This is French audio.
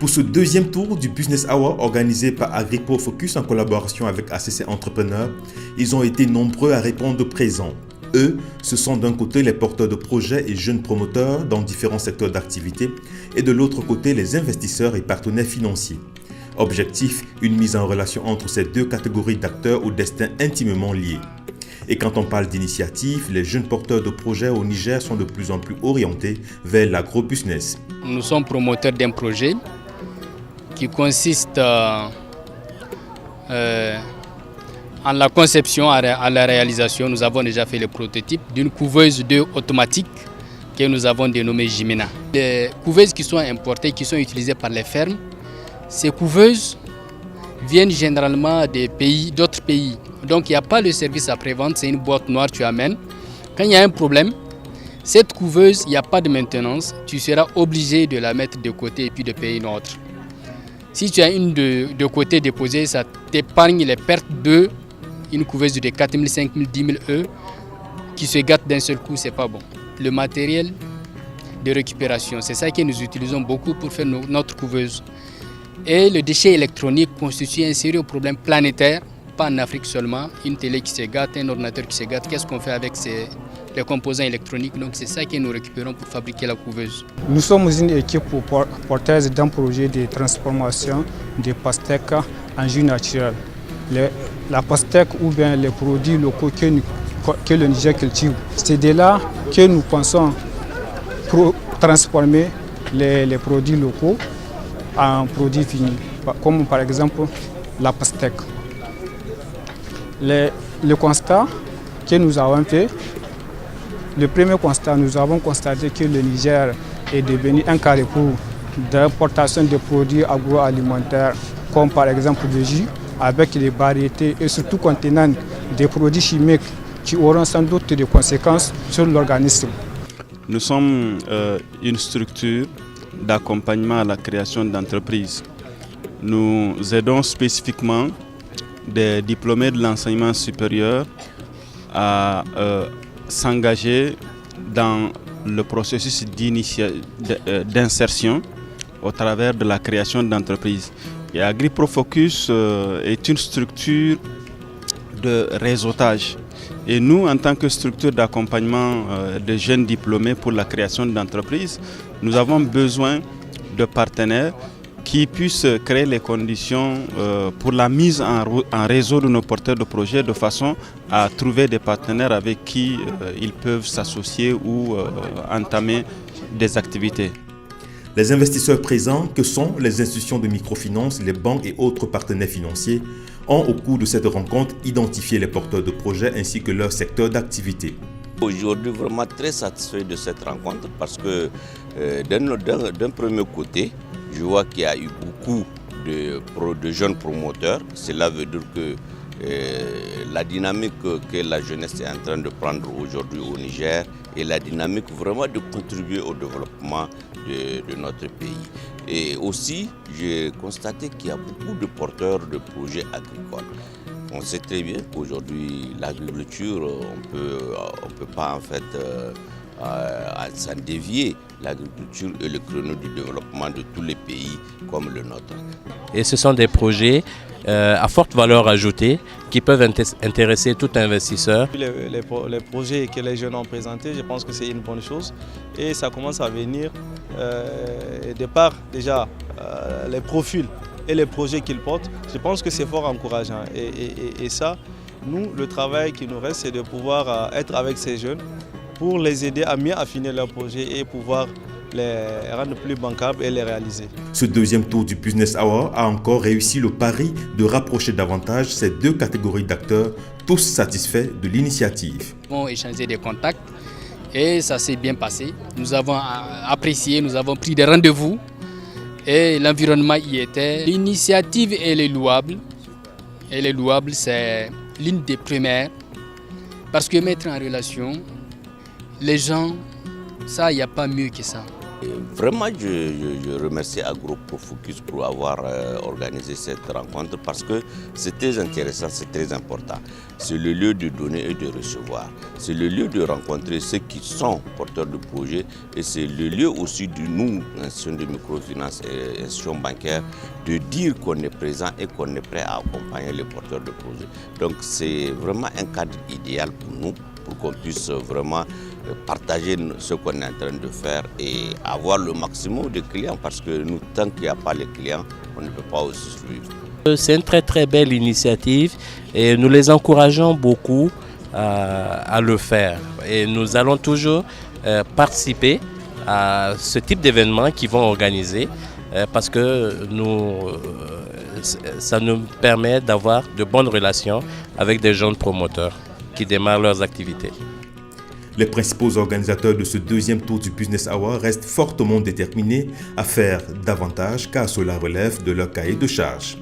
Pour ce deuxième tour du Business Hour organisé par Agripo Focus en collaboration avec ACC Entrepreneurs, ils ont été nombreux à répondre présents. Eux, ce sont d'un côté les porteurs de projets et jeunes promoteurs dans différents secteurs d'activité et de l'autre côté les investisseurs et partenaires financiers. Objectif, une mise en relation entre ces deux catégories d'acteurs au destin intimement liés. Et quand on parle d'initiative, les jeunes porteurs de projets au Niger sont de plus en plus orientés vers l'agro-business. Nous sommes promoteurs d'un projet qui consiste en la conception, à la réalisation. Nous avons déjà fait le prototype d'une couveuse d'œufs automatique que nous avons dénommée Jimena. Les couveuses qui sont importées, qui sont utilisées par les fermes, ces couveuses viennent généralement d'autres pays. Donc il n'y a pas le service après-vente, c'est une boîte noire que tu amènes. Quand il y a un problème, cette couveuse, il n'y a pas de maintenance, tu seras obligé de la mettre de côté et puis de payer une autre. Si tu as une de côté déposée, ça t'épargne les pertes d'œufs. Une couveuse de 4 000, 5 000, 10 000 œufs qui se gâtent d'un seul coup, c'est pas bon. Le matériel de récupération, c'est ça que nous utilisons beaucoup pour faire notre couveuse. Et le déchet électronique constitue un sérieux problème planétaire, pas en Afrique seulement. Une télé qui se gâte, un ordinateur qui se gâte, qu'est-ce qu'on fait avec les composants électroniques? Donc c'est ça que nous récupérons pour fabriquer la couveuse. Nous sommes une équipe porteuse d'un projet de transformation des pastèques en jus naturel. La pastèque ou bien les produits locaux que le Niger cultive, c'est de là que nous pensons transformer les produits locaux en produits finis, comme par exemple la pastèque. Le constat que nous avons fait, le premier constat, nous avons constaté que le Niger est devenu un carrefour d'importation de produits agroalimentaires, comme par exemple le jus, avec des variétés et surtout contenant des produits chimiques qui auront sans doute des conséquences sur l'organisme. Nous sommes une structure d'accompagnement à la création d'entreprises. Nous aidons spécifiquement des diplômés de l'enseignement supérieur à s'engager dans le processus d'insertion au travers de la création d'entreprises. Et Agripo Focus est une structure de réseautage. Et nous, en tant que structure d'accompagnement de jeunes diplômés pour la création d'entreprises, nous avons besoin de partenaires qui puissent créer les conditions pour la mise en réseau de nos porteurs de projets de façon à trouver des partenaires avec qui ils peuvent s'associer ou entamer des activités. Les investisseurs présents, que sont les institutions de microfinance, les banques et autres partenaires financiers, ont au cours de cette rencontre identifié les porteurs de projets ainsi que leur secteur d'activité. Aujourd'hui, vraiment très satisfait de cette rencontre parce que d'un premier côté, je vois qu'il y a eu beaucoup de jeunes promoteurs. Cela veut dire que la dynamique que la jeunesse est en train de prendre aujourd'hui au Niger est la dynamique vraiment de contribuer au développement de notre pays. Et aussi, j'ai constaté qu'il y a beaucoup de porteurs de projets agricoles. On sait très bien qu'aujourd'hui, l'agriculture, on peut pas en fait s'en dévier. L'agriculture est le créneau du développement de tous les pays comme le nôtre. Et ce sont des projets à forte valeur ajoutée qui peuvent intéresser tout investisseur. Les projets que les jeunes ont présentés, je pense que c'est une bonne chose et ça commence à venir de par déjà les profils et les projets qu'ils portent. Je pense que c'est fort encourageant et ça, nous, le travail qui nous reste, c'est de pouvoir être avec ces jeunes pour les aider à mieux affiner leurs projets et pouvoir les rendre plus bancables et les réaliser. Ce deuxième tour du Business Hour a encore réussi le pari de rapprocher davantage ces deux catégories d'acteurs, tous satisfaits de l'initiative. Nous avons échangé des contacts et ça s'est bien passé. Nous avons apprécié, nous avons pris des rendez-vous et l'environnement y était. L'initiative, elle est louable. Elle est louable, c'est l'une des premières parce que mettre en relation les gens, ça, il n'y a pas mieux que ça. Vraiment, je remercie AgroProFocus pour avoir organisé cette rencontre parce que c'est très intéressant, c'est très important. C'est le lieu de donner et de recevoir. C'est le lieu de rencontrer ceux qui sont porteurs de projets et c'est le lieu aussi de nous, institutions de microfinance et institutions bancaires, de dire qu'on est présent et qu'on est prêt à accompagner les porteurs de projets. Donc c'est vraiment un cadre idéal pour nous, pour qu'on puisse vraiment partager ce qu'on est en train de faire et avoir le maximum de clients parce que nous, tant qu'il n'y a pas les clients, on ne peut pas aussi suivre. C'est une très belle initiative et nous les encourageons beaucoup à le faire. Et nous allons toujours participer à ce type d'événements qu'ils vont organiser parce que ça nous permet d'avoir de bonnes relations avec des jeunes promoteurs qui démarrent leurs activités. Les principaux organisateurs de ce deuxième tour du Business Hour restent fortement déterminés à faire davantage car cela relève de leur cahier de charges.